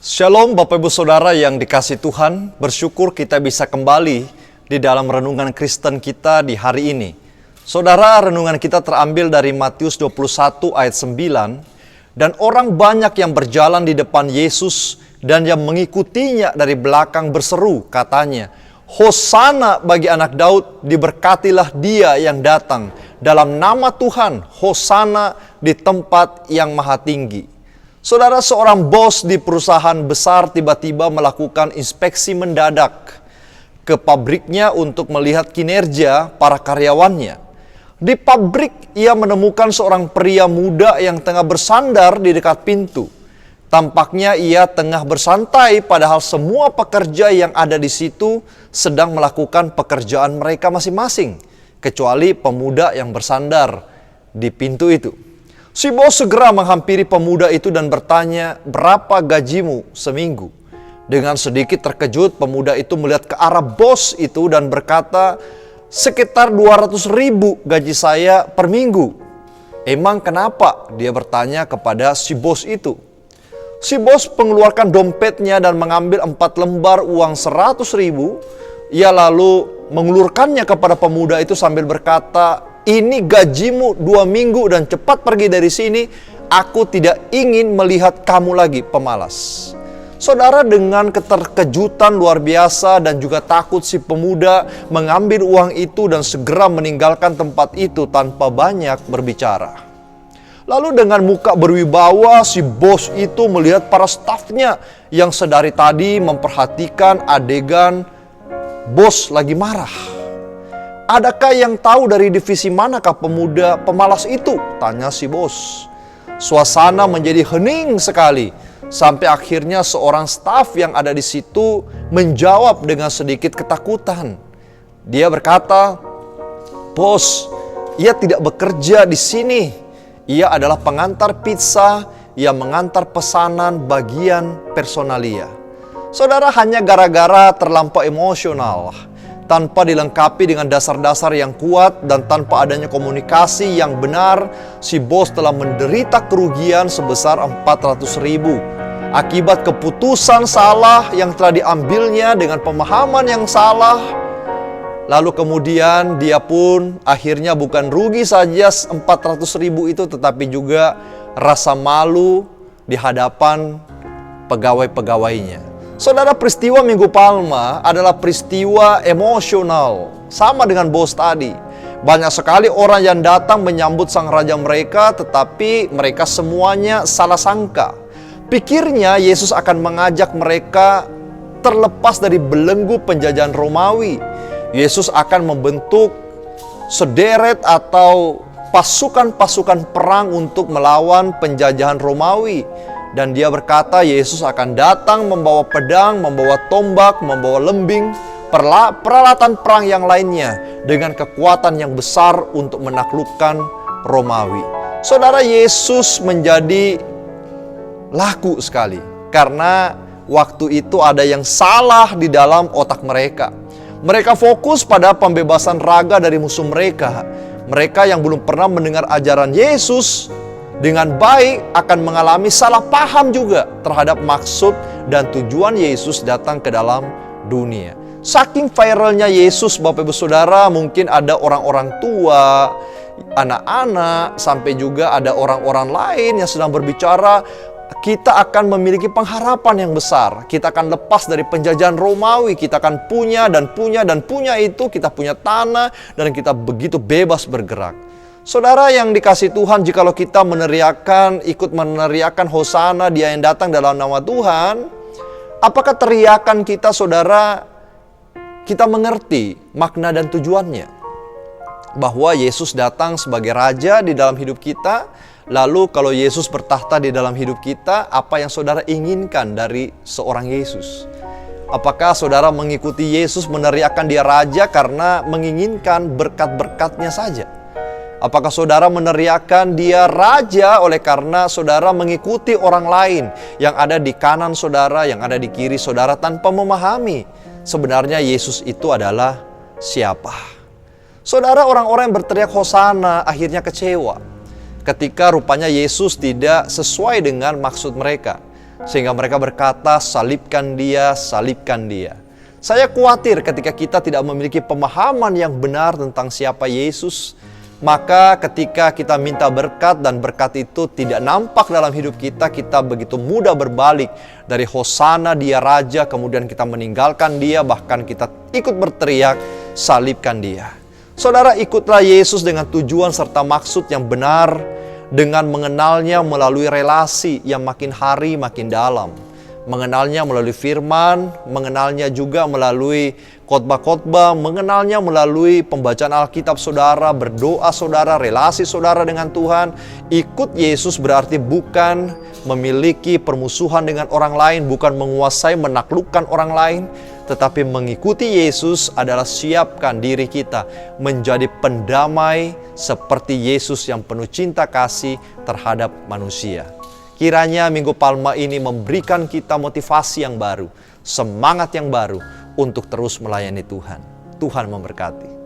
Shalom Bapak Ibu Saudara yang dikasihi Tuhan, bersyukur kita bisa kembali di dalam renungan Kristen kita di hari ini. Saudara, renungan kita terambil dari Matius 21 ayat 9, dan orang banyak yang berjalan di depan Yesus dan yang mengikutinya dari belakang berseru, katanya, Hosana bagi anak Daud, diberkatilah dia yang datang dalam nama Tuhan, Hosana di tempat yang maha tinggi. Saudara, seorang bos di perusahaan besar tiba-tiba melakukan inspeksi mendadak ke pabriknya untuk melihat kinerja para karyawannya. Di pabrik, ia menemukan seorang pria muda yang tengah bersandar di dekat pintu. Tampaknya ia tengah bersantai, padahal semua pekerja yang ada di situ sedang melakukan pekerjaan mereka masing-masing, kecuali pemuda yang bersandar di pintu itu. Si bos segera menghampiri pemuda itu dan bertanya, berapa gajimu seminggu? Dengan sedikit terkejut, pemuda itu melihat ke arah bos itu dan berkata, sekitar 200.000 gaji saya per minggu. Emang kenapa? Dia bertanya kepada si bos itu. Si bos mengeluarkan dompetnya dan mengambil 4 lembar uang 100.000. Ia lalu mengulurkannya kepada pemuda itu sambil berkata, ini gajimu 2 minggu dan cepat pergi dari sini. Aku tidak ingin melihat kamu lagi, pemalas. Saudara, dengan keterkejutan luar biasa dan juga takut, si pemuda mengambil uang itu dan segera meninggalkan tempat itu tanpa banyak berbicara. Lalu dengan muka berwibawa, si bos itu melihat para stafnya yang sedari tadi memperhatikan adegan bos lagi marah. Adakah yang tahu dari divisi manakah pemuda pemalas itu? Tanya si bos. Suasana menjadi hening sekali. Sampai akhirnya seorang staf yang ada di situ menjawab dengan sedikit ketakutan. Dia berkata, bos, ia tidak bekerja di sini. Ia adalah pengantar pizza yang mengantar pesanan bagian personalia. Saudara, hanya gara-gara terlampau emosional, tanpa dilengkapi dengan dasar-dasar yang kuat dan tanpa adanya komunikasi yang benar, si bos telah menderita kerugian sebesar 400.000 akibat keputusan salah yang telah diambilnya dengan pemahaman yang salah. Lalu kemudian dia pun akhirnya bukan rugi saja 400.000 itu, tetapi juga rasa malu di hadapan pegawai-pegawainya. Saudara, peristiwa Minggu Palma adalah peristiwa emosional, sama dengan bos tadi. Banyak sekali orang yang datang menyambut sang raja mereka, tetapi mereka semuanya salah sangka. Pikirnya Yesus akan mengajak mereka terlepas dari belenggu penjajahan Romawi. Yesus akan membentuk sederet atau pasukan-pasukan perang untuk melawan penjajahan Romawi. Dan dia berkata Yesus akan datang membawa pedang, membawa tombak, membawa lembing, peralatan perang yang lainnya dengan kekuatan yang besar untuk menaklukkan Romawi. Saudara, Yesus menjadi laku sekali karena waktu itu ada yang salah di dalam otak mereka. Mereka fokus pada pembebasan raga dari musuh mereka. Mereka yang belum pernah mendengar ajaran Yesus dengan baik akan mengalami salah paham juga terhadap maksud dan tujuan Yesus datang ke dalam dunia. Saking viralnya Yesus, Bapak Ibu Saudara, mungkin ada orang-orang tua, anak-anak, sampai juga ada orang-orang lain yang sedang berbicara, kita akan memiliki pengharapan yang besar. Kita akan lepas dari penjajahan Romawi. Kita akan punya dan punya dan punya itu. Kita punya tanah dan kita begitu bebas bergerak. Saudara yang dikasihi Tuhan, jikalau kita ikut meneriakan Hosana, dia yang datang dalam nama Tuhan, apakah teriakan kita, saudara, kita mengerti makna dan tujuannya? Bahwa Yesus datang sebagai Raja di dalam hidup kita. Lalu kalau Yesus bertahta di dalam hidup kita, apa yang saudara inginkan dari seorang Yesus? Apakah saudara mengikuti Yesus meneriakan dia Raja karena menginginkan berkat-berkatnya saja? Apakah saudara meneriakan dia Raja oleh karena saudara mengikuti orang lain yang ada di kanan saudara, yang ada di kiri saudara, tanpa memahami sebenarnya Yesus itu adalah siapa? Saudara, orang-orang yang berteriak Hosana akhirnya kecewa ketika rupanya Yesus tidak sesuai dengan maksud mereka. Sehingga mereka berkata, salibkan dia, salibkan dia. Saya khawatir ketika kita tidak memiliki pemahaman yang benar tentang siapa Yesus, maka ketika kita minta berkat dan berkat itu tidak nampak dalam hidup kita, kita begitu mudah berbalik dari Hosana dia Raja, kemudian kita meninggalkan dia, bahkan kita ikut berteriak, salibkan dia. Saudara, ikutlah Yesus dengan tujuan serta maksud yang benar, dengan mengenalnya melalui relasi yang makin hari makin dalam. Mengenalnya melalui firman, mengenalnya juga melalui khotbah-khotbah, mengenalnya melalui pembacaan Alkitab saudara, berdoa saudara, relasi saudara dengan Tuhan. Ikut Yesus berarti bukan memiliki permusuhan dengan orang lain, bukan menguasai, menaklukkan orang lain, tetapi mengikuti Yesus adalah siapkan diri kita menjadi pendamai seperti Yesus yang penuh cinta kasih terhadap manusia. Kiranya Minggu Palma ini memberikan kita motivasi yang baru, semangat yang baru untuk terus melayani Tuhan. Tuhan memberkati.